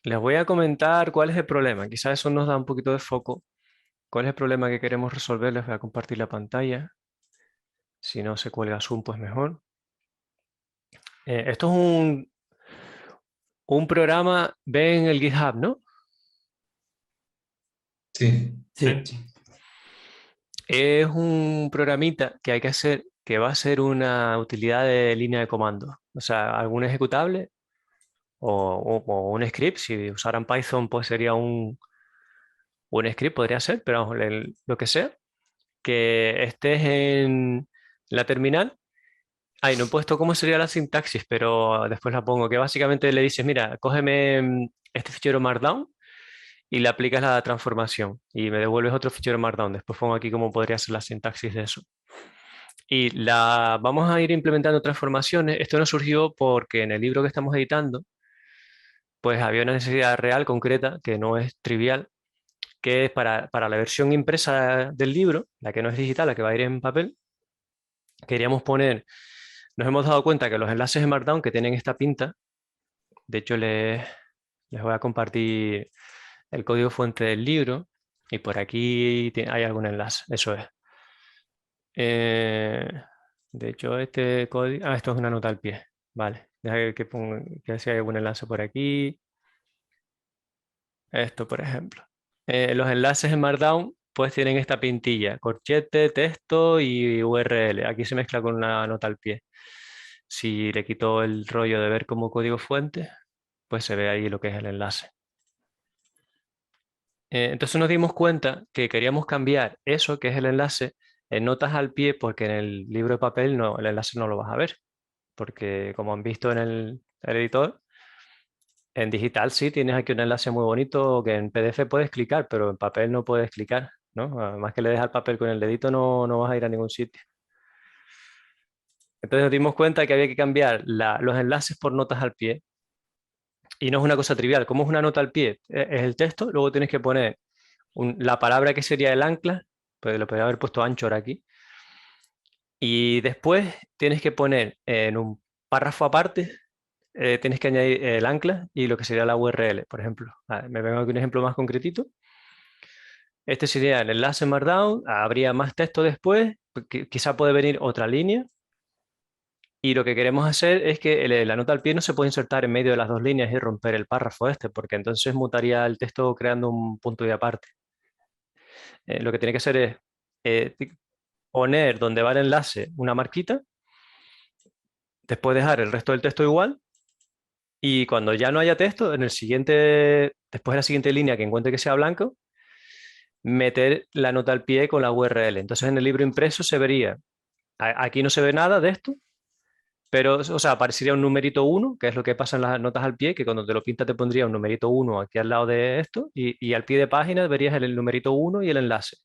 Les voy a comentar cuál es el problema. Quizás eso nos da un poquito de foco. ¿Cuál es el problema que queremos resolver? Les voy a compartir la pantalla. Si no se cuelga Zoom, pues mejor. Esto es un programa, ven el GitHub, ¿no? Sí, Sí. Es un programita que hay que hacer que va a ser una utilidad de línea de comando. O sea, algún ejecutable o un script. Si usaran Python, pues sería un script, podría ser, pero vamos, lo que sea. Que estés en la terminal. Ay, no he puesto cómo sería la sintaxis, pero después la pongo. Que básicamente le dices, mira, cógeme este fichero Markdown y le aplicas la transformación y me devuelves otro fichero Markdown. Después pongo aquí cómo podría ser la sintaxis de eso. Y vamos a ir implementando transformaciones. Esto no surgió porque en el libro que estamos editando, pues había una necesidad real, concreta, que no es trivial, que es para la versión impresa del libro, la que no es digital, la que va a ir en papel, queríamos poner, nos hemos dado cuenta que los enlaces de Markdown que tienen esta pinta, de hecho les voy a compartir el código fuente del libro y por aquí hay algún enlace, eso es. Eh, de hecho, este código, esto es una nota al pie, vale, deja que ponga, que si hay algún enlace por aquí, esto por ejemplo. Los enlaces en Markdown pues tienen esta pintilla, corchete, texto y URL. Aquí se mezcla con una nota al pie. Si le quito el rollo de ver como código fuente, pues se ve ahí lo que es el enlace. Entonces nos dimos cuenta que queríamos cambiar eso, que es el enlace, en notas al pie, porque en el libro de papel no, el enlace no lo vas a ver. Porque como han visto en el editor, en digital sí tienes aquí un enlace muy bonito que en PDF puedes clicar, pero en papel no puedes clicar, ¿no? Además que le dejas el papel con el dedito no vas a ir a ningún sitio. Entonces nos dimos cuenta que había que cambiar los enlaces por notas al pie. Y no es una cosa trivial. ¿Cómo es una nota al pie? Es el texto, luego tienes que poner la palabra que sería el ancla, pues lo podría haber puesto anchor aquí. Y después tienes que poner en un párrafo aparte, tienes que añadir el ancla y lo que sería la URL, por ejemplo. Me vengo aquí un ejemplo más concretito. Este sería el enlace Markdown, habría más texto después, quizá puede venir otra línea. Y lo que queremos hacer es que la nota al pie no se puede insertar en medio de las dos líneas y romper el párrafo este, porque entonces mutaría el texto creando un punto de aparte. Lo que tiene que hacer es eh, poner donde va el enlace una marquita, después dejar el resto del texto igual, y cuando ya no haya texto, en el siguiente, después de la siguiente línea que encuentre que sea blanco, meter la nota al pie con la URL. Entonces en el libro impreso se vería, aquí no se ve nada de esto, pero, o sea, aparecería un numerito 1, que es lo que pasa en las notas al pie, que cuando te lo pinta te pondría un numerito 1 aquí al lado de esto, y al pie de página verías el numerito 1 y el enlace.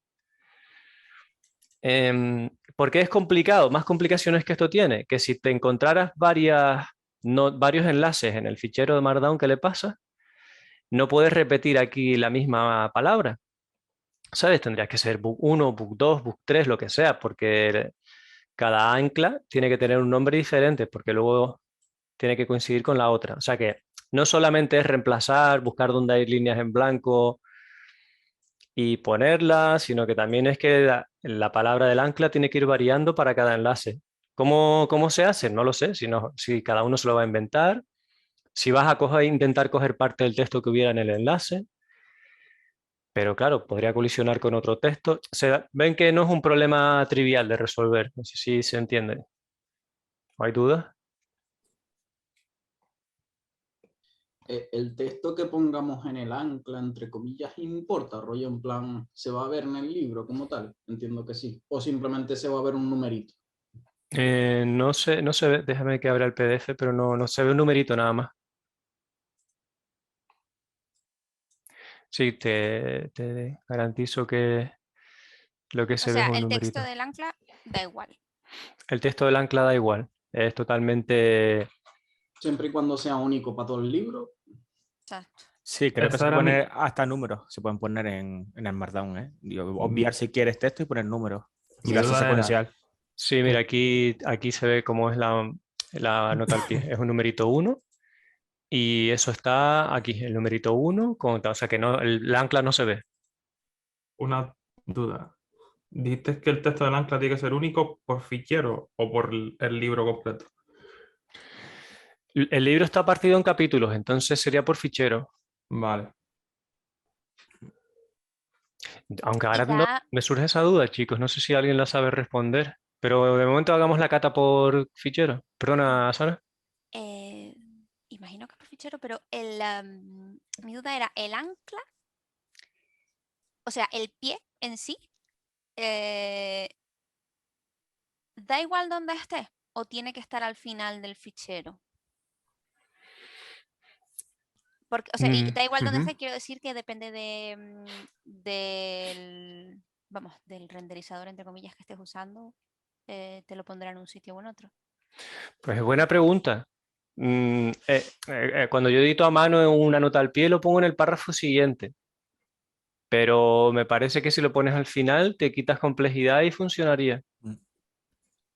¿Por qué es complicado? Más complicaciones que esto tiene, que si te encontraras varios enlaces en el fichero de Markdown que le pasa, no puedes repetir aquí la misma palabra. ¿Sabes? Tendrías que ser book 1, book 2, book 3, lo que sea, porque cada ancla tiene que tener un nombre diferente, porque luego tiene que coincidir con la otra. O sea que no solamente es reemplazar, buscar donde hay líneas en blanco y ponerlas, sino que también es que la palabra del ancla tiene que ir variando para cada enlace. ¿Cómo se hace? No lo sé, si cada uno se lo va a inventar, si vas a intentar coger parte del texto que hubiera en el enlace, pero claro, podría colisionar con otro texto. Ven que no es un problema trivial de resolver, no sé si se entiende. ¿No hay duda? El texto que pongamos en el ancla, entre comillas, importa, rollo en plan, ¿se va a ver en el libro como tal? Entiendo que sí. O simplemente se va a ver un numerito. No sé, no se ve, déjame que abra el PDF, pero no se ve un numerito nada más. Sí, te garantizo que lo que O se ve es sea, un el texto numerito. del ancla da igual. El texto del ancla da igual. Es totalmente. Siempre y cuando sea único para todo el libro. Exacto. Sí, creo que Esa se puede era mi. poner hasta números, se pueden poner en el Markdown, ¿eh? Y Mm, obviar si quieres texto y poner números. Y mi verso duda era, secuencial. Sí, mira, aquí se ve cómo es la nota al pie. Es un numerito 1 Y eso está aquí, el numerito 1, o sea que no, el ancla no se ve. Una duda. ¿Dijiste que el texto del ancla tiene que ser único por fichero o por el libro completo? El libro está partido en capítulos, entonces sería por fichero. Vale. Aunque Y ahora ya, me surge esa duda, chicos. No sé si alguien la sabe responder. Pero de momento hagamos la cata por fichero. Perdona, Sara. eh, imagino que por fichero, pero mi duda era el ancla, o sea, el pie en sí, eh, da igual donde esté o tiene que estar al final del fichero. Porque, o sea, y da igual donde Ujú. esté, quiero decir que depende del, vamos, del renderizador, entre comillas, que estés usando, te lo pondrá en un sitio o en otro. Pues es buena pregunta. Cuando yo edito a mano en una nota al pie, lo pongo en el párrafo siguiente. Pero me parece que si lo pones al final, te quitas complejidad y funcionaría.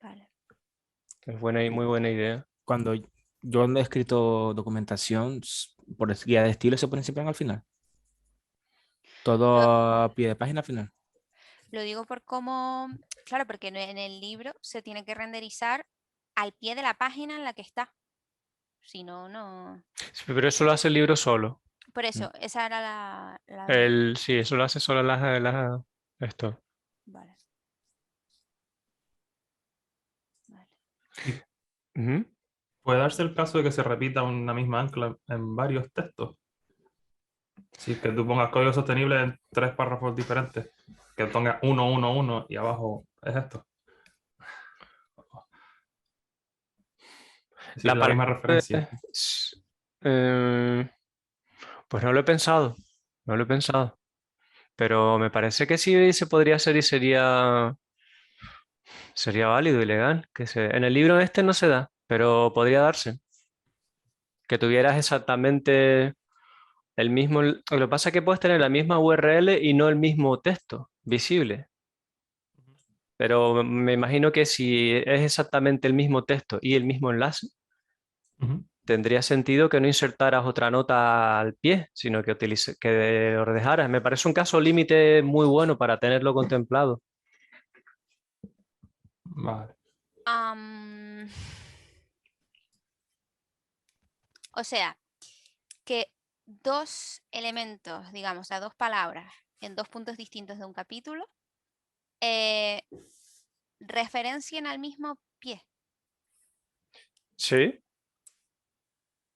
Vale. Es buena y muy buena idea. Cuando yo he escrito documentación por guía de estilo, se pone siempre al final. Todo Lo, a pie de página al final. lo digo por cómo, claro, porque en el libro se tiene que renderizar al pie de la página en la que está. Si no, no. Sí, pero eso lo hace el libro solo. Por eso, esa era la duda. Sí, eso lo hace solo esto. Vale. Vale. ¿Y Ujú. puede darse el caso de que se repita una misma ancla en varios textos? Si que tú pongas código sostenible en 3 párrafos diferentes, que ponga 1, 1, 1 y abajo es esto. Es decir, La la palabra, misma referencia. es- eh, pues no lo he pensado, no lo he pensado. Pero me parece que sí se podría hacer y sería válido y legal. En el libro este no se da, pero podría darse. Que tuvieras exactamente el mismo. Lo que pasa es que puedes tener la misma URL y no el mismo texto visible. Pero me imagino que si es exactamente el mismo texto y el mismo enlace, Ujú. tendría sentido que no insertaras otra nota al pie, sino que lo dejaras. Me parece un caso límite muy bueno para tenerlo contemplado. Vale. Am, o sea, que dos elementos, digamos, o sea, dos palabras en dos puntos distintos de un capítulo, eh, referencien al mismo pie. Sí,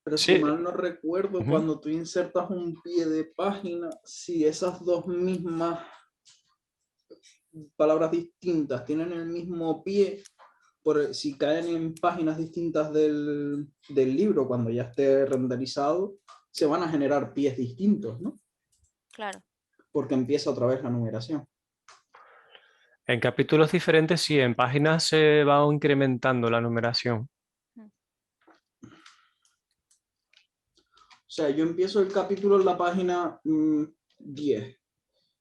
Pero si sí. mal no recuerdo, Ujú. cuando tú insertas un pie de página, si esas dos mismas palabras distintas tienen el mismo pie, si caen en páginas distintas del libro cuando ya esté renderizado, se van a generar pies distintos, ¿no? Claro. Porque empieza otra vez la numeración. En capítulos diferentes, sí, en páginas se va incrementando la numeración. O sea, yo empiezo el capítulo en la página 10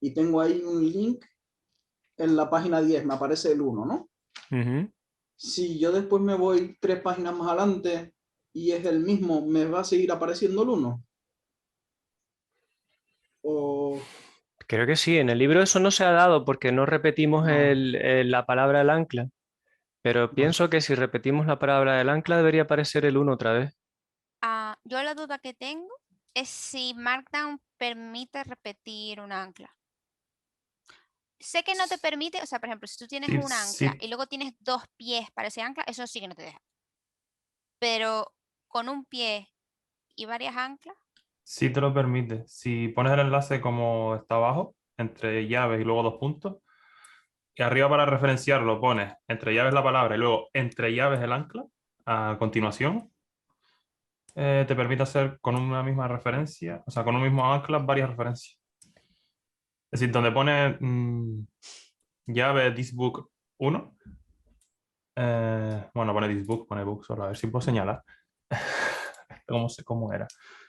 y tengo ahí un link en la página 10, me aparece el 1, ¿no? Ujú. Si yo después me voy 3 páginas más adelante y es el mismo, ¿me va a seguir apareciendo el 1? O... Creo que sí, en el libro eso no se ha dado porque no repetimos Ah, la palabra del ancla, pero vale. pienso que si repetimos la palabra del ancla debería aparecer el 1 otra vez. Yo la duda que tengo es si Markdown permite repetir un ancla. Sé que no te permite, o sea, por ejemplo, si tú tienes Sí, un ancla sí, y luego tienes dos pies para ese ancla, eso sí que no te deja. Pero con un pie y varias anclas, sí te lo permite. Si pones el enlace como está abajo, entre llaves y luego 2 puntos, y arriba para referenciarlo pones entre llaves la palabra y luego entre llaves el ancla, a continuación, te permite hacer con una misma referencia, o sea, con un mismo ancla varias referencias. Es decir, donde pone llave thisbook 1, bueno, pone thisbook, pone book solo, a ver si puedo señalar. ¿Cómo sé cómo era?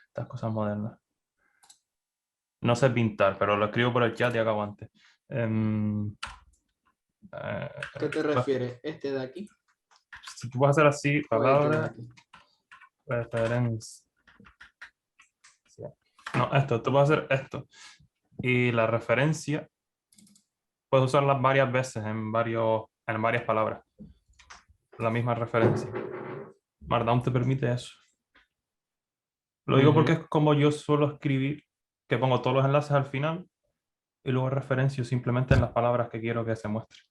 Estas cosas modernas. No sé pintar, pero lo escribo por el chat y acabo antes. ¿Qué te Pues, refieres? ¿Este de aquí? si tú puedes hacer así, ¿O este de palabra, aquí? referencia. No, esto, tú puedes hacer esto. Y la referencia, puedes usarla varias veces en varias palabras. La misma referencia. Markdown te permite eso. Lo digo porque Ujú. es como yo suelo escribir, que pongo todos los enlaces al final y luego referencio simplemente en las palabras que quiero que se muestren.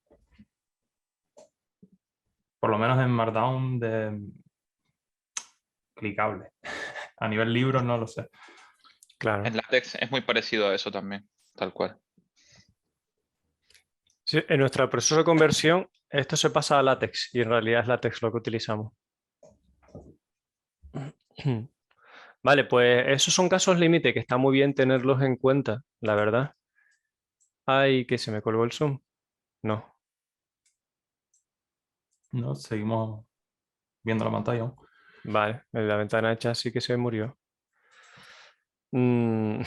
Por lo menos en Markdown de clicable. A nivel libro no lo sé. Claro. En LaTeX es muy parecido a eso también, tal cual. Sí, en nuestro proceso de conversión, esto se pasa a LaTeX y en realidad es LaTeX lo que utilizamos. Vale, pues esos son casos límite que está muy bien tenerlos en cuenta, la verdad. Ay, que se me colgó el Zoom. No. ¿No? Seguimos viendo la pantalla aún. Vale, en la ventana hecha sí que se murió. Mm,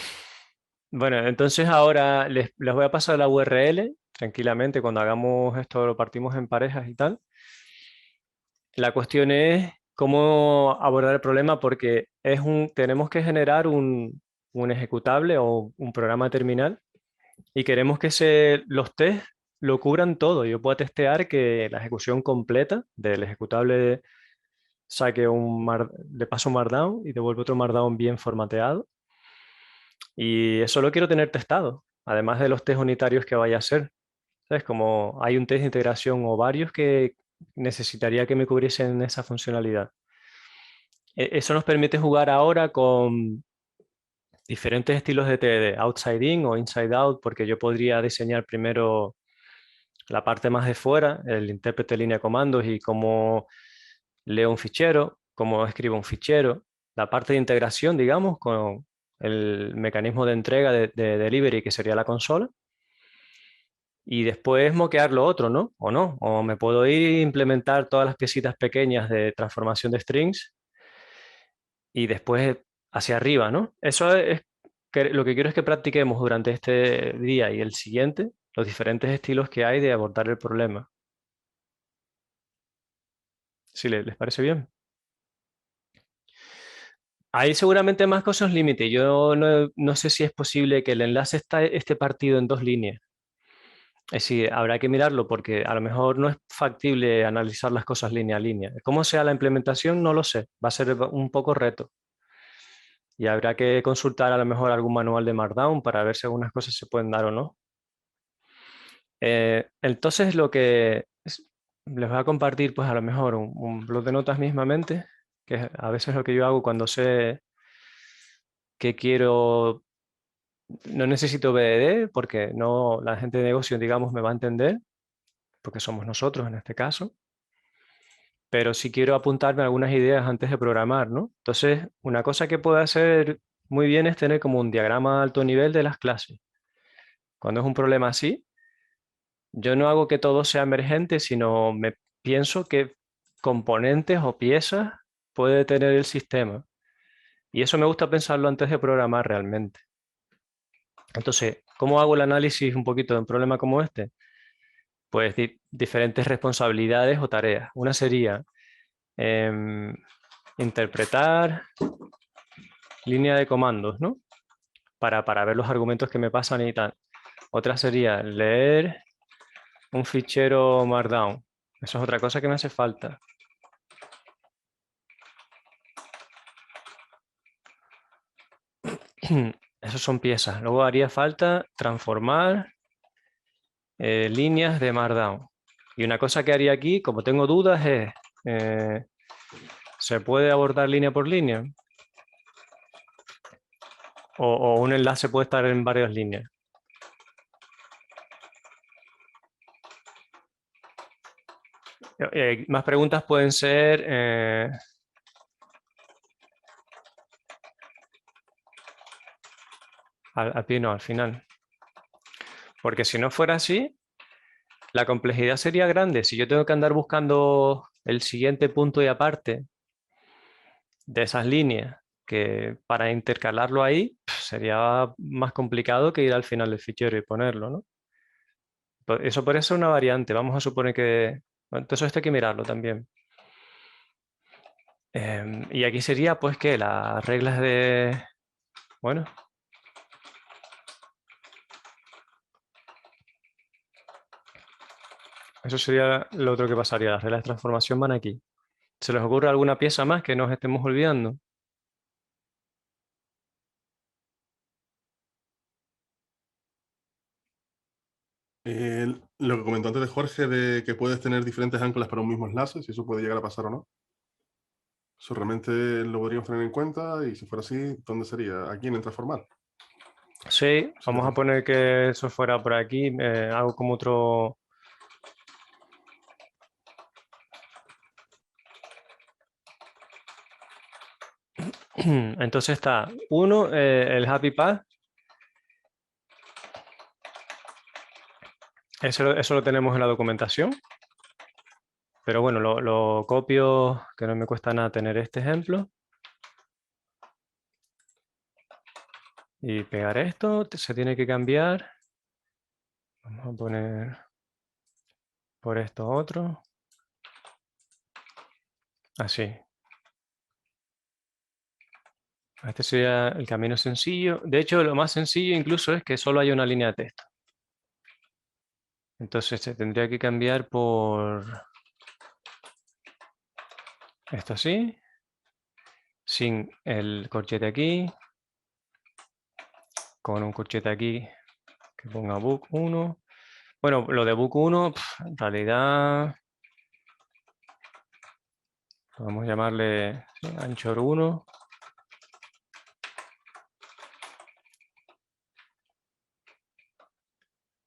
Bueno, entonces ahora les voy a pasar la URL tranquilamente. Cuando hagamos esto lo partimos en parejas y tal. La cuestión es cómo abordar el problema porque tenemos que generar un ejecutable o un programa terminal y queremos que los tests lo cubran todo. Yo puedo testear que la ejecución completa del ejecutable saque le paso un Markdown y devuelve otro Markdown bien formateado. Y eso lo quiero tener testado, además de los test unitarios que vaya a hacer. ¿Sabes? Como hay un test de integración o varios que necesitaría que me cubriesen esa funcionalidad. Eso nos permite jugar ahora con diferentes estilos de TDD, outside in o inside out, porque yo podría diseñar primero la parte más de fuera, el intérprete de línea de comandos y cómo leo un fichero, cómo escribo un fichero, la parte de integración, digamos, con el mecanismo de entrega de delivery, que sería la consola, y después moquear lo otro, ¿no? O no, o me puedo ir e implementar todas las piecitas pequeñas de transformación de strings y después hacia arriba, ¿no? Eso es lo que quiero es que practiquemos durante este día y el siguiente los diferentes estilos que hay de abordar el problema. Si les parece bien. Hay seguramente más cosas límite. Yo no sé si es posible que el enlace esté partido en dos líneas. Es decir, habrá que mirarlo porque a lo mejor no es factible analizar las cosas línea a línea. Cómo sea la implementación, no lo sé. Va a ser un poco reto. Y habrá que consultar a lo mejor algún manual de Markdown para ver si algunas cosas se pueden dar o no. Entonces les voy a compartir pues a lo mejor un blog de notas mismamente, que a veces es lo que yo hago cuando sé que no necesito BDD porque no, la gente de negocio, digamos, me va a entender, porque somos nosotros en este caso, pero sí quiero apuntarme algunas ideas antes de programar, ¿no? Entonces, una cosa que puedo hacer muy bien es tener como un diagrama a alto nivel de las clases. Cuando es un problema así, yo no hago que todo sea emergente, sino me pienso qué componentes o piezas puede tener el sistema. Y eso me gusta pensarlo antes de programar realmente. Entonces, ¿cómo hago el análisis un poquito de un problema como este? Pues diferentes responsabilidades o tareas. Una sería em, interpretar línea de comandos, ¿no? Para ver los argumentos que me pasan y tal. Otra sería leer un fichero Markdown. Eso es otra cosa que me hace falta. Esas son piezas. Luego haría falta transformar líneas de Markdown. Y una cosa que haría aquí, como tengo dudas, es ¿se puede abordar línea por línea? O un enlace puede estar en varias líneas. Más preguntas pueden ser al pie, no, al final. Porque si no fuera así, la complejidad sería grande. Si yo tengo que andar buscando el siguiente punto y aparte de esas líneas, que para intercalarlo ahí sería más complicado que ir al final del fichero y ponerlo, ¿no? Eso puede ser una variante. Vamos a suponer que... bueno, entonces esto hay que mirarlo también. Y aquí sería pues que las reglas Bueno. Eso sería lo otro que pasaría. Las reglas de transformación van aquí. ¿Se les ocurre alguna pieza más que nos estemos olvidando? Lo que comentó antes de Jorge, de que puedes tener diferentes anclas para un mismo enlace, si eso puede llegar a pasar o no. Eso realmente lo podríamos tener en cuenta, y si fuera así, ¿dónde sería? Aquí en transformar. Sí, vamos a poner que eso fuera por aquí. Hago como otro... Entonces está, uno, el happy path. Eso lo tenemos en la documentación. Pero bueno, lo copio, que no me cuesta nada tener este ejemplo. Y pegar esto, se tiene que cambiar. Vamos a poner por esto otro. Así. Este sería el camino sencillo. De hecho, lo más sencillo incluso es que solo haya una línea de texto. Entonces se tendría que cambiar por esto así, sin el corchete aquí, con un corchete aquí que ponga book 1. Bueno, lo de book 1, en realidad podemos llamarle anchor 1.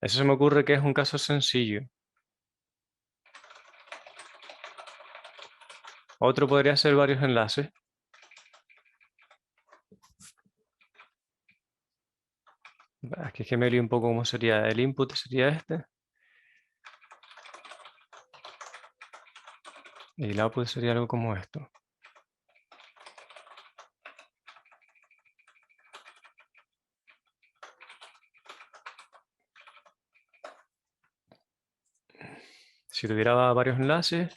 Eso se me ocurre que es un caso sencillo. Otro podría ser varios enlaces. Aquí es que me lío un poco cómo sería. El input sería este. Y el output sería algo como esto. Si tuviera varios enlaces,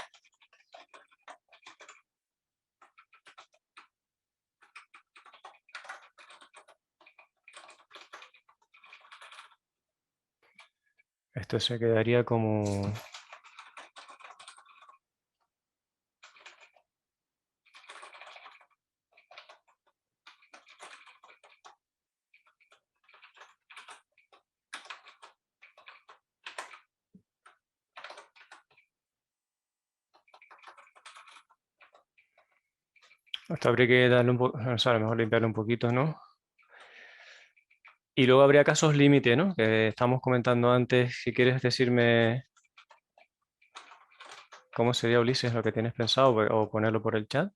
esto se quedaría como... Esto habría que darle un poco, o sea, a lo mejor limpiarlo un poquito, ¿no? Y luego habría casos límite, ¿no? Que estamos comentando antes. Si quieres decirme cómo sería, Ulises, lo que tienes pensado, o ponerlo por el chat.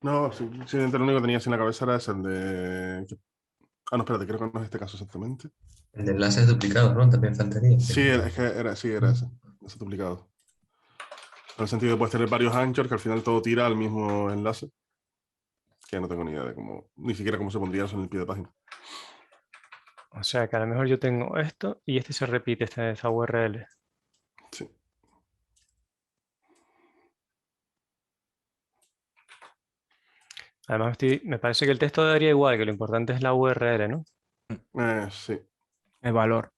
No, simplemente lo único que tenía así en la cabeza era ese, el de... Ah, no, espérate, creo que no es este caso exactamente. El de enlaces duplicados, ¿no? También faltaría. Sí, es que era ese duplicado. En el sentido de puedes tener varios anchors que al final todo tira al mismo enlace. Que no tengo ni idea de cómo, ni siquiera cómo se pondría eso en el pie de página. O sea, que a lo mejor yo tengo esto y este se repite, esta URL. Sí. Además, me parece que el texto daría igual, que lo importante es la URL, ¿no? Sí. El valor.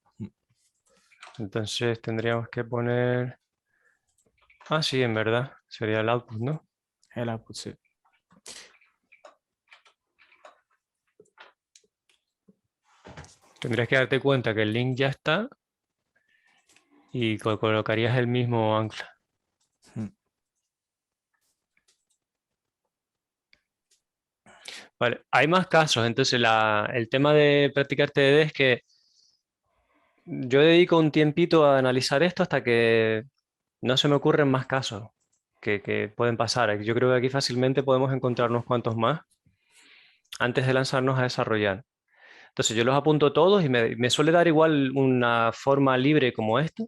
Entonces tendríamos que poner... Ah, sí, en verdad. Sería el output, ¿no? El output, sí. Tendrías que darte cuenta que el link ya está y colocarías el mismo ancla. Vale, hay más casos. Entonces, el tema de practicar TDD es que yo dedico un tiempito a analizar esto hasta que no se me ocurren más casos que pueden pasar. Yo creo que aquí fácilmente podemos encontrar unos cuantos más antes de lanzarnos a desarrollar. Entonces, yo los apunto todos y me suele dar igual una forma libre como esta.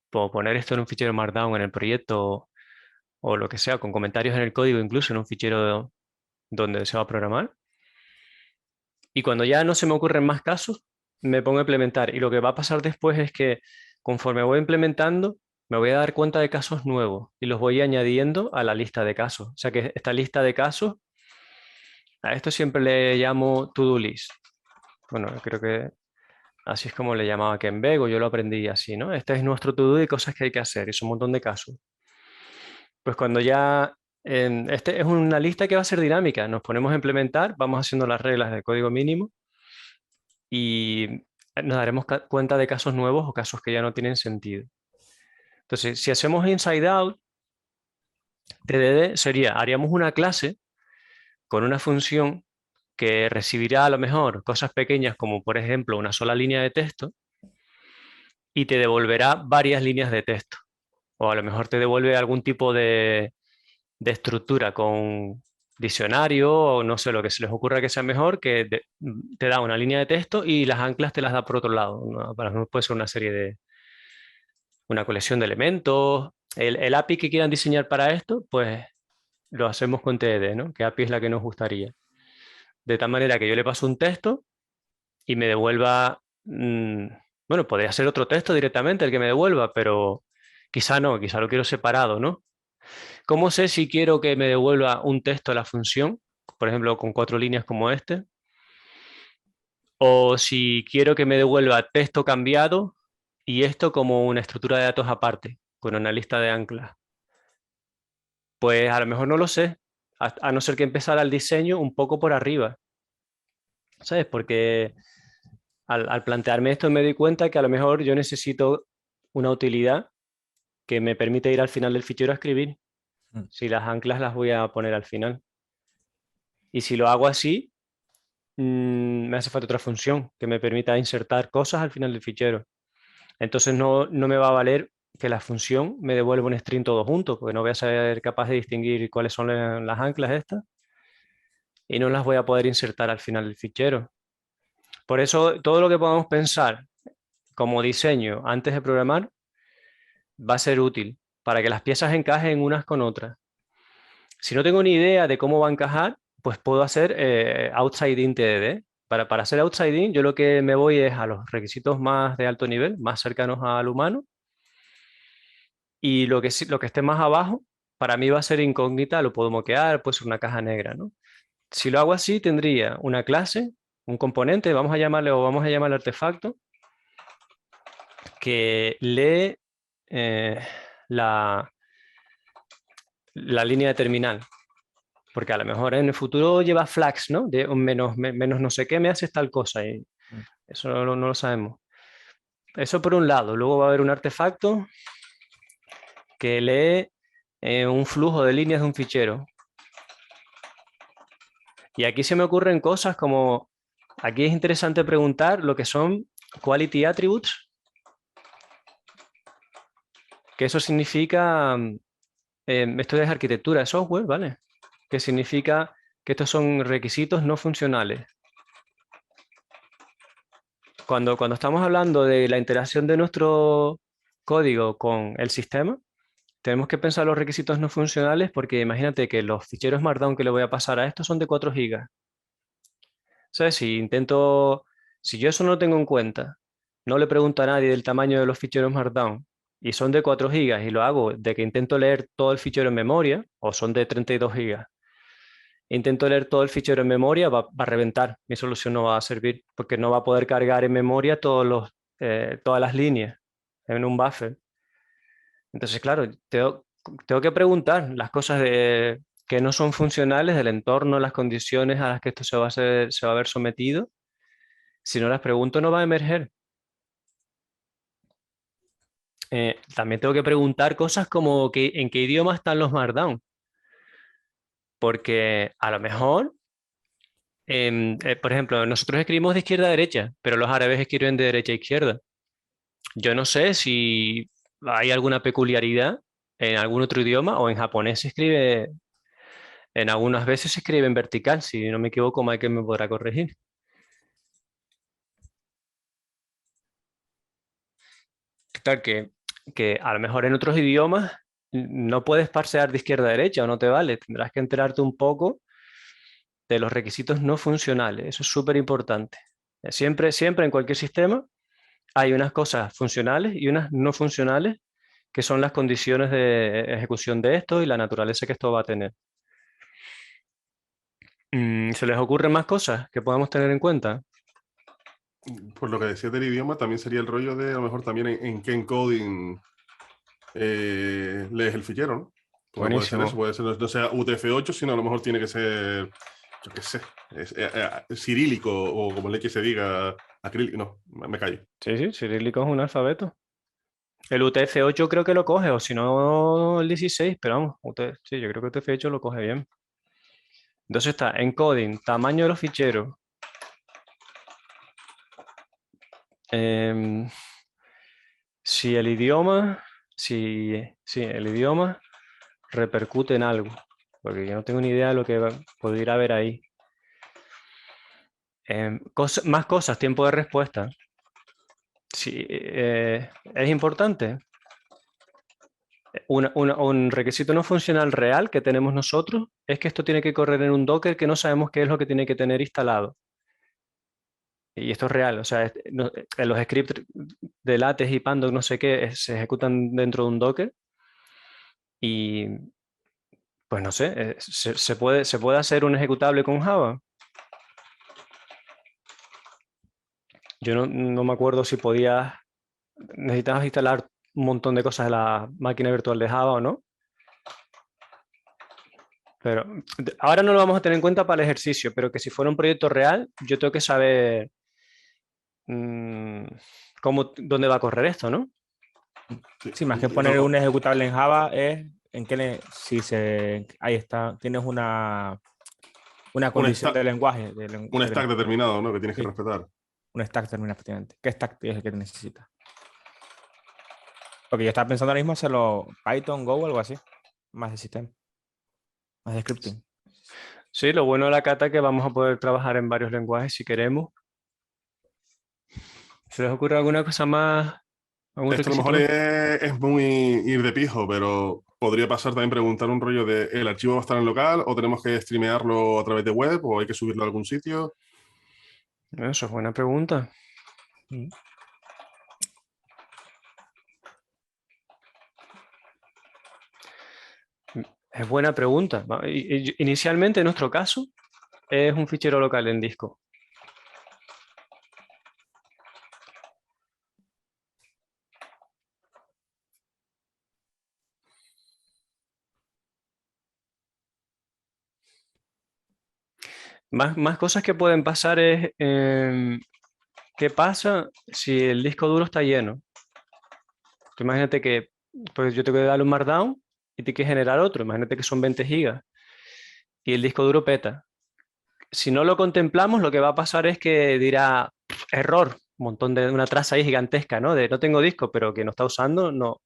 Puedo poner esto en un fichero Markdown en el proyecto o lo que sea, con comentarios en el código, incluso en un fichero donde se va a programar. Y cuando ya no se me ocurren más casos, me pongo a implementar. Y lo que va a pasar después es que conforme voy implementando, me voy a dar cuenta de casos nuevos y los voy añadiendo a la lista de casos. O sea que esta lista de casos, a esto siempre le llamo to-do list. Bueno, creo que así es como le llamaba Ken Beck, o yo lo aprendí así, ¿no? Este es nuestro to-do de cosas que hay que hacer, y es un montón de casos. Pues cuando ya, este es una lista que va a ser dinámica, nos ponemos a implementar, vamos haciendo las reglas del código mínimo y nos daremos cuenta de casos nuevos o casos que ya no tienen sentido. Entonces, si hacemos inside out, TDD sería, haríamos una clase con una función que recibirá a lo mejor cosas pequeñas como por ejemplo una sola línea de texto y te devolverá varias líneas de texto. O a lo mejor te devuelve algún tipo de estructura con diccionario o no sé, lo que se les ocurra que sea mejor, que te da una línea de texto y las anclas te las da por otro lado. Para nosotros puede ser una serie de, una colección de elementos. El API que quieran diseñar para esto, pues lo hacemos con TDD, ¿no? ¿Qué API es la que nos gustaría? De tal manera que yo le paso un texto y me devuelva, bueno, podría ser otro texto directamente el que me devuelva, pero quizá no, quizá lo quiero separado, ¿no? ¿Cómo sé si quiero que me devuelva un texto a la función? Por ejemplo, con 4 líneas como este. O si quiero que me devuelva texto cambiado y esto como una estructura de datos aparte, con una lista de anclas. Pues a lo mejor no lo sé, a no ser que empezara el diseño un poco por arriba. ¿Sabes? Porque al plantearme esto me doy cuenta que a lo mejor yo necesito una utilidad que me permite ir al final del fichero a escribir. Si las anclas las voy a poner al final. Y si lo hago así, me hace falta otra función que me permita insertar cosas al final del fichero. Entonces no me va a valer que la función me devuelva un string todo junto, porque no voy a ser capaz de distinguir cuáles son las anclas estas y no las voy a poder insertar al final del fichero. Por eso todo lo que podamos pensar como diseño antes de programar va a ser útil para que las piezas encajen unas con otras. Si no tengo ni idea de cómo va a encajar, pues puedo hacer outside in TDD. Para hacer outside in, yo lo que me voy es a los requisitos más de alto nivel, más cercanos al humano, y lo que esté más abajo, para mí va a ser incógnita, lo puedo moquear, puede ser una caja negra, ¿no? Si lo hago así, tendría una clase, un componente, vamos a llamarle artefacto, que lee la línea de terminal. Porque a lo mejor en el futuro lleva flags, ¿no? De un menos no sé qué me hace tal cosa. Y eso no lo sabemos. Eso por un lado. Luego va a haber un artefacto que lee un flujo de líneas de un fichero. Y aquí se me ocurren cosas como, aquí es interesante preguntar lo que son quality attributes, que eso significa, esto es arquitectura de software, ¿vale? Que significa que estos son requisitos no funcionales. Cuando estamos hablando de la interacción de nuestro código con el sistema, tenemos que pensar los requisitos no funcionales porque imagínate que los ficheros Markdown que le voy a pasar a estos son de 4 gigas. ¿Sabes? Si yo eso no lo tengo en cuenta, no le pregunto a nadie del tamaño de los ficheros Markdown y son de 4 gigas y lo hago de que intento leer todo el fichero en memoria o son de 32 gigas, intento leer todo el fichero en memoria, va a reventar. Mi solución no va a servir porque no va a poder cargar en memoria todas las líneas en un buffer. Entonces, claro, tengo que preguntar las cosas que no son funcionales del entorno, las condiciones a las que esto se va a ver sometido. Si no las pregunto, no va a emerger. También tengo que preguntar cosas como en qué idioma están los Markdown. Porque a lo mejor, por ejemplo, nosotros escribimos de izquierda a derecha, pero los árabes escriben de derecha a izquierda. Yo no sé si hay alguna peculiaridad en algún otro idioma o en japonés se escribe, en algunas veces se escribe en vertical, si no me equivoco, Michael me podrá corregir. Tal que a lo mejor en otros idiomas no puedes parsear de izquierda a derecha o no te vale, tendrás que enterarte un poco de los requisitos no funcionales, eso es súper importante. Siempre en cualquier sistema hay unas cosas funcionales y unas no funcionales qué son las condiciones de ejecución de esto y la naturaleza que esto va a tener. ¿Se les ocurren más cosas que podamos tener en cuenta? Por lo que decías del idioma, también sería el rollo de a lo mejor también en qué encoding lees el fichero, ¿no? Porque puede ser Buenísimo. eso, puede ser no sea UTF-8, sino a lo mejor tiene que ser, yo qué sé, cirílico o como le que se diga, acrílico. No, me callo. Sí, sí, cirílico es un alfabeto. El UTF-8 creo que lo coge, o si no el 16, pero vamos, sí, yo creo que UTF-8 lo coge bien. Entonces está encoding, tamaño de los ficheros. Si el idioma, si el idioma repercute en algo, porque yo no tengo ni idea de lo que podría haber ahí. Más cosas, tiempo de respuesta. Sí, es importante. Un requisito no funcional real que tenemos nosotros es que esto tiene que correr en un Docker que no sabemos qué es lo que tiene que tener instalado. Y esto es real, o sea, los scripts de latex y pandoc, no sé qué, se ejecutan dentro de un Docker y, pues no sé, se puede hacer un ejecutable con Java. Yo no me acuerdo si necesitabas instalar un montón de cosas de la máquina virtual de Java o no. Pero ahora no lo vamos a tener en cuenta para el ejercicio, pero que si fuera un proyecto real, yo tengo que saber dónde va a correr esto, ¿no? Sí, más que poner un ejecutable en Java es en que ahí está, tienes una condición de lenguaje. Un stack determinado, ¿no? Que tienes que Sí. respetar. Un stack termina efectivamente. ¿Qué stack es el que te necesitas? Porque yo estaba pensando ahora mismo hacerlo Python, Go o algo así. Más de sistema. Más de scripting. Sí, lo bueno de la cata es que vamos a poder trabajar en varios lenguajes si queremos. ¿Se les ocurre alguna cosa más? Esto a lo mejor es muy ir de pijo, pero podría pasar también preguntar un rollo de ¿el archivo va a estar en local o tenemos que streamearlo a través de web o hay que subirlo a algún sitio? Eso es buena pregunta. Es buena pregunta. Inicialmente, en nuestro caso, es un fichero local en disco. Más cosas que pueden pasar es ¿qué pasa si el disco duro está lleno? Tú imagínate que pues yo tengo que darle un markdown y tengo que generar otro. Imagínate que son 20 gigas y el disco duro peta. Si no lo contemplamos, lo que va a pasar es que dirá error, un montón de una traza ahí gigantesca, ¿no? De no tengo disco, pero que no está usando, no,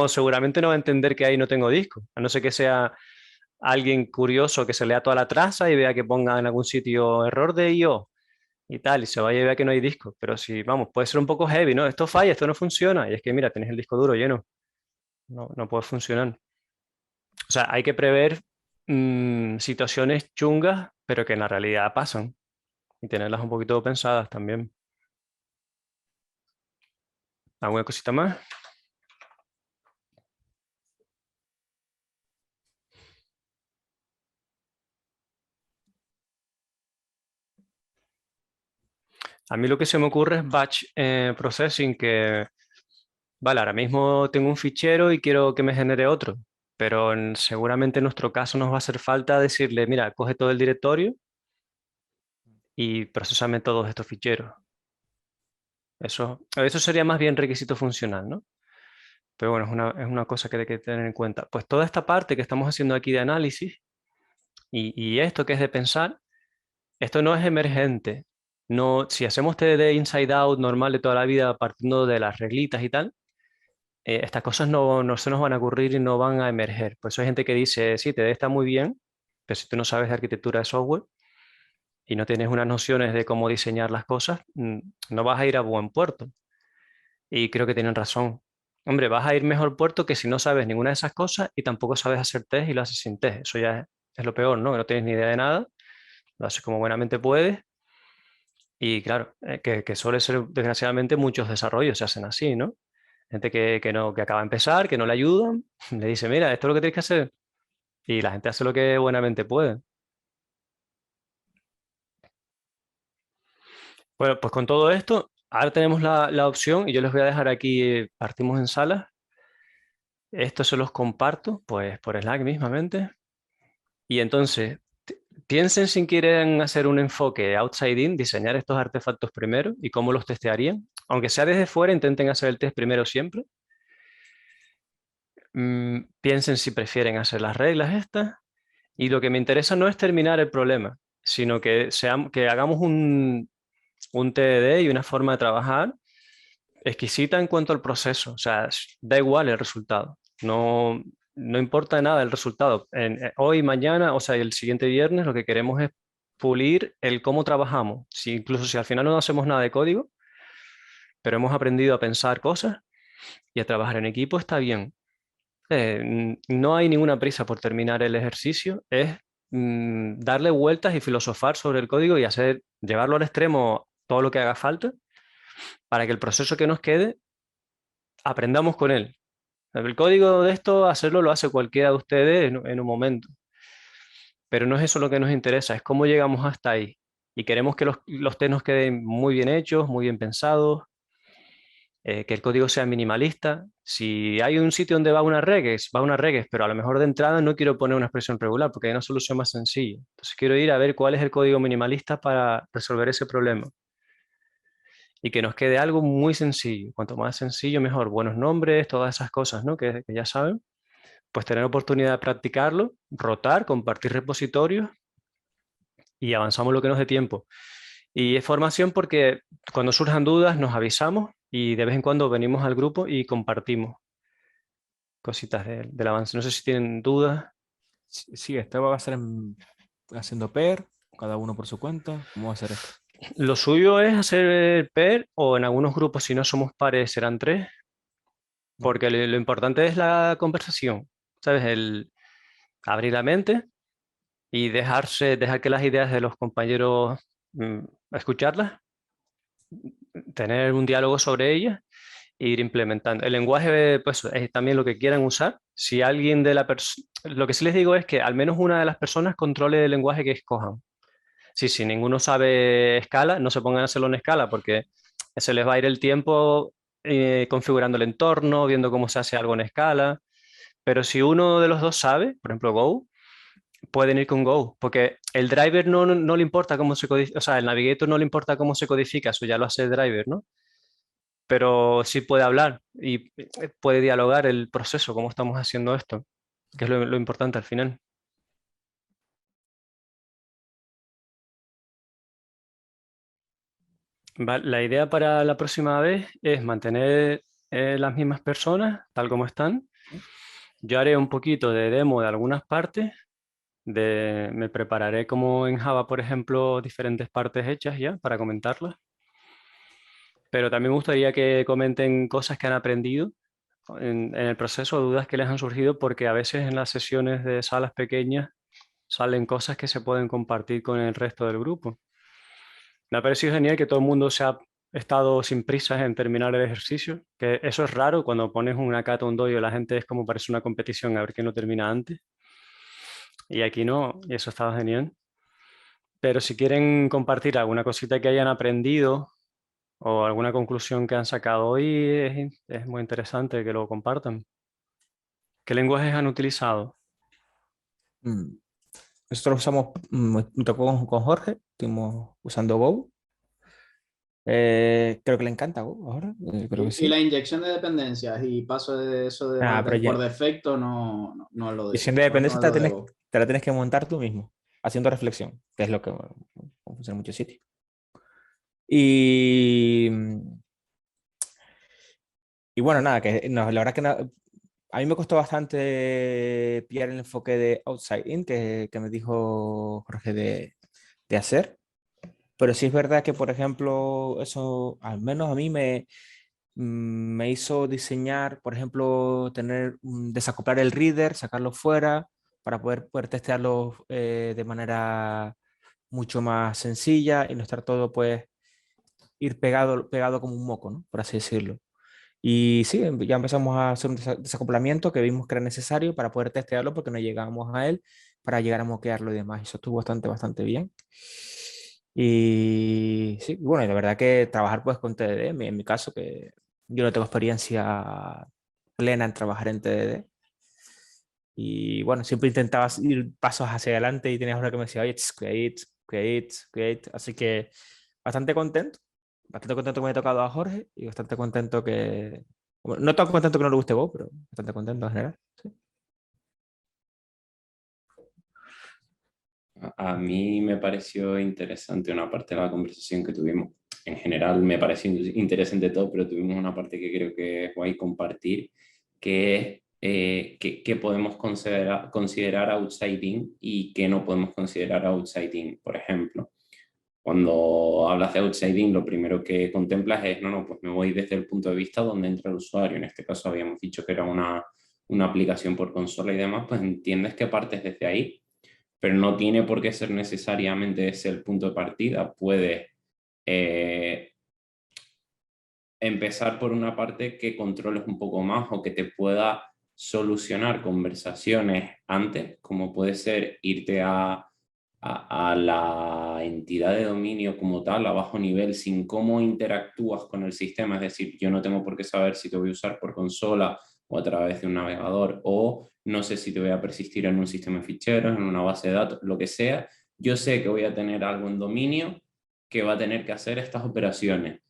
seguramente no va a entender que ahí no tengo disco, a no ser que sea alguien curioso que se lea toda la traza y vea que ponga en algún sitio error de IO y tal, y se vaya y vea que no hay disco. Pero si, vamos, puede ser un poco heavy, ¿no? Esto falla, esto no funciona, y es que mira, tenés el disco duro lleno, no puede funcionar. O sea, hay que prever situaciones chungas, pero que en la realidad pasan, y tenerlas un poquito pensadas también. ¿Alguna cosita más? A mí lo que se me ocurre es batch processing, que, vale, ahora mismo tengo un fichero y quiero que me genere otro, pero seguramente en nuestro caso nos va a hacer falta decirle, mira, coge todo el directorio y procesame todos estos ficheros. Eso sería más bien requisito funcional, ¿no? Pero bueno, es una cosa que hay que tener en cuenta. Pues toda esta parte que estamos haciendo aquí de análisis y esto que es de pensar, esto no es emergente. No, si hacemos TDD inside out normal de toda la vida partiendo de las reglitas y tal, estas cosas no se nos van a ocurrir y no van a emerger. Por eso hay gente que dice, sí, TDD está muy bien, pero si tú no sabes de arquitectura de software y no tienes unas nociones de cómo diseñar las cosas, no vas a ir a buen puerto. Y creo que tienen razón. Hombre, vas a ir mejor puerto que si no sabes ninguna de esas cosas y tampoco sabes hacer test y lo haces sin test. Eso ya es lo peor, ¿no? Que no tienes ni idea de nada, lo haces como buenamente puedes. Y claro, que suele ser, desgraciadamente, muchos desarrollos se hacen así, ¿no? Gente que no, que acaba de empezar, que no le ayudan, le dice, mira, esto es lo que tienes que hacer. Y la gente hace lo que buenamente puede. Bueno, pues con todo esto, ahora tenemos la opción y yo les voy a dejar aquí, partimos en salas. Esto se los comparto, pues por Slack mismamente. Y entonces, piensen si quieren hacer un enfoque outside in, diseñar estos artefactos primero y cómo los testearían. Aunque sea desde fuera, intenten hacer el test primero siempre. Piensen si prefieren hacer las reglas estas. Y lo que me interesa no es terminar el problema, sino que, que hagamos un TDD y una forma de trabajar exquisita en cuanto al proceso. O sea, da igual el resultado. No importa nada el resultado. Hoy, mañana, o sea, el siguiente viernes, lo que queremos es pulir el cómo trabajamos. Incluso si al final no hacemos nada de código, pero hemos aprendido a pensar cosas y a trabajar en equipo, está bien. No hay ninguna prisa por terminar el ejercicio. Es darle vueltas y filosofar sobre el código y llevarlo al extremo todo lo que haga falta para que el proceso que nos quede aprendamos con él. El código de esto, hacerlo lo hace cualquiera de ustedes en un momento. Pero no es eso lo que nos interesa, es cómo llegamos hasta ahí. Y queremos que los test nos queden muy bien hechos, muy bien pensados, que el código sea minimalista. Si hay un sitio donde va una regex, pero a lo mejor de entrada no quiero poner una expresión regular porque hay una solución más sencilla. Entonces quiero ir a ver cuál es el código minimalista para resolver ese problema. Y que nos quede algo muy sencillo. Cuanto más sencillo, mejor. Buenos nombres, todas esas cosas, ¿no? Que ya saben. Pues tener oportunidad de practicarlo, rotar, compartir repositorios y avanzamos lo que nos dé tiempo. Y es formación porque cuando surjan dudas nos avisamos y de vez en cuando venimos al grupo y compartimos cositas del avance. No sé si tienen dudas. Sí, esto va a ser haciendo pair, cada uno por su cuenta. ¿Cómo va a ser esto? Lo suyo es hacer pair o en algunos grupos, si no somos pares, serán 3, porque lo importante es la conversación, ¿sabes? El abrir la mente y dejar que las ideas de los compañeros, escucharlas, tener un diálogo sobre ellas e ir implementando. El lenguaje, pues, es también lo que quieran usar. Si alguien de la persona, lo que sí les digo es que al menos una de las personas controle el lenguaje que escojan. Si ninguno sabe Scala, no se pongan a hacerlo en Scala porque se les va a ir el tiempo configurando el entorno, viendo cómo se hace algo en Scala. Pero si uno de los dos sabe, por ejemplo Go, pueden ir con Go, porque el driver no le importa cómo se codifica, o sea, el navigator no le importa cómo se codifica, eso ya lo hace el driver, ¿no? Pero sí puede hablar y puede dialogar el proceso, cómo estamos haciendo esto, que es lo importante al final. La idea para la próxima vez es mantener las mismas personas tal como están. Yo haré un poquito de demo de algunas partes. Me prepararé como en Java, por ejemplo, diferentes partes hechas ya para comentarlas. Pero también me gustaría que comenten cosas que han aprendido en el proceso, dudas que les han surgido, porque a veces en las sesiones de salas pequeñas salen cosas que se pueden compartir con el resto del grupo. Me ha parecido genial que todo el mundo se ha estado sin prisas en terminar el ejercicio, que eso es raro cuando pones una cata, un dojo, la gente es como parece una competición a ver quién lo termina antes. Y aquí no, y eso estaba genial. Pero si quieren compartir alguna cosita que hayan aprendido o alguna conclusión que han sacado hoy, es muy interesante que lo compartan. ¿Qué lenguajes han utilizado? Nosotros usamos, me tocó con Jorge, estuvimos usando Go. Creo que le encanta Go ahora. Creo que Y sí. la inyección de dependencias y paso de eso de pero por ya, defecto no lo y de, siendo dependencia no es lo de Go. te la tienes que montar tú mismo, haciendo reflexión, que es lo que funciona en muchos sitios. Y bueno, nada, que no, la verdad que a mí me costó bastante pillar el enfoque de outside in que me dijo Jorge de hacer. Pero sí es verdad que, por ejemplo, eso al menos a mí me hizo diseñar, por ejemplo, desacoplar el reader, sacarlo fuera para poder testearlo de manera mucho más sencilla y no estar todo, pues, ir pegado como un moco, ¿no? Por así decirlo. Y sí, ya empezamos a hacer un desacoplamiento que vimos que era necesario para poder testearlo porque no llegábamos a él, para llegar a moquearlo y demás. Y eso estuvo bastante bien. Y sí, bueno, y la verdad que trabajar pues con TDD, en mi caso, que yo no tengo experiencia plena en trabajar en TDD. Y bueno, siempre intentaba ir pasos hacia adelante y tenías una que me decía, oye, create. Así que bastante contento. Bastante contento que me he tocado a Jorge y bastante contento que... bueno, no tan contento que no le guste Go, pero bastante contento en general. Sí. A mí me pareció interesante una parte de la conversación que tuvimos. En general me pareció interesante todo, pero tuvimos una parte que creo que es guay compartir, que es que podemos considerar outside-in y que no podemos considerar outside-in. Por ejemplo, cuando hablas de outside-in, lo primero que contemplas es, no, pues me voy desde el punto de vista donde entra el usuario. En este caso habíamos dicho que era una aplicación por consola y demás, pues entiendes que partes desde ahí, pero no tiene por qué ser necesariamente ese el punto de partida. Puedes empezar por una parte que controles un poco más o que te pueda solucionar conversaciones antes, como puede ser irte a la entidad de dominio como tal, a bajo nivel, sin cómo interactúas con el sistema. Es decir, yo no tengo por qué saber si te voy a usar por consola o a través de un navegador, o no sé si te voy a persistir en un sistema de ficheros, en una base de datos, lo que sea. Yo sé que voy a tener algo en dominio que va a tener que hacer estas operaciones.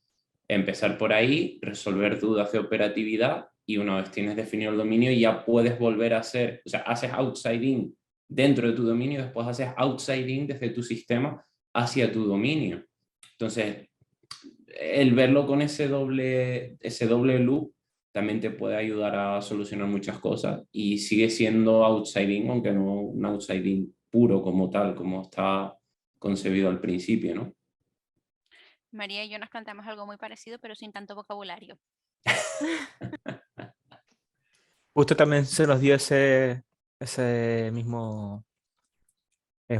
Empezar por ahí, resolver dudas de operatividad, y una vez tienes definido el dominio ya puedes volver a hacer, o sea, haces outside-in dentro de tu dominio, después haces outside-in desde tu sistema hacia tu dominio. Entonces, el verlo con ese doble loop también te puede ayudar a solucionar muchas cosas, y sigue siendo outside-in, aunque no un outside-in puro como tal, como está concebido al principio, ¿no? María y yo nos planteamos algo muy parecido, pero sin tanto vocabulario. Justo también se nos dio ese mismo,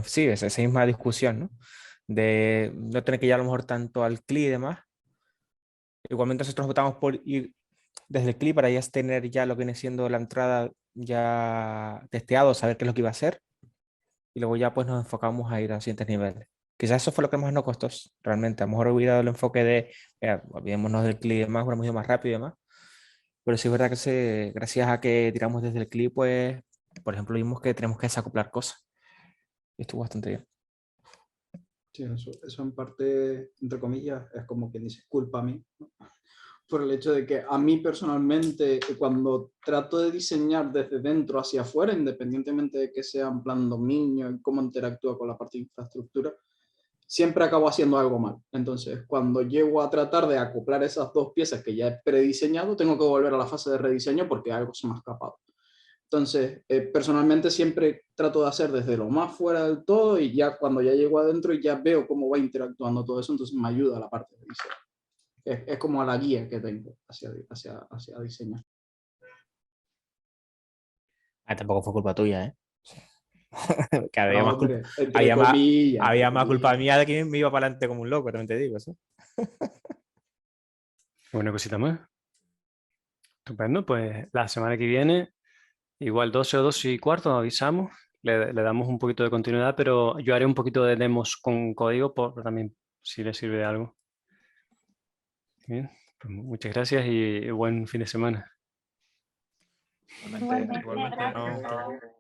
sí, esa misma discusión, ¿no? De no tener que ir a lo mejor tanto al CLI y demás. Igualmente nosotros votamos por ir desde el CLI para ya tener ya lo que viene siendo la entrada ya testeado, saber qué es lo que iba a hacer, y luego ya pues nos enfocamos a ir a los siguientes niveles. Quizás eso fue lo que más nos costó realmente. A lo mejor hubiera dado el enfoque de, olvidémonos del CLI y demás, hubiéramos ido más rápido y demás. Pero sí es verdad que gracias a que tiramos desde el CLI, pues, por ejemplo, vimos que tenemos que desacoplar cosas. Y estuvo bastante bien. Sí, eso en parte, entre comillas, es como quien dice, culpa a mí, ¿no? Por el hecho de que a mí personalmente, cuando trato de diseñar desde dentro hacia afuera, independientemente de que sea en plan dominio y cómo interactúa con la parte de infraestructura, siempre acabo haciendo algo mal. Entonces, cuando llego a tratar de acoplar esas dos piezas que ya he prediseñado, tengo que volver a la fase de rediseño porque algo se me ha escapado. Entonces, personalmente siempre trato de hacer desde lo más fuera del todo, y ya cuando ya llego adentro y ya veo cómo va interactuando todo eso, entonces me ayuda a la parte de diseño. Es como a la guía que tengo hacia diseñar. Tampoco fue culpa tuya, ¿eh? Que había No, más culpa, hombre, entre había más culpa comillas. mía de que me iba para adelante como un loco, también te digo eso. Una cosita más. Estupendo, pues la semana que viene, igual 12 o 12 y cuarto, nos avisamos, le damos un poquito de continuidad, pero yo haré un poquito de demos con código por también, si le sirve de algo. Bien, pues muchas gracias y buen fin de semana. Igualmente, Igualmente, no. hasta luego.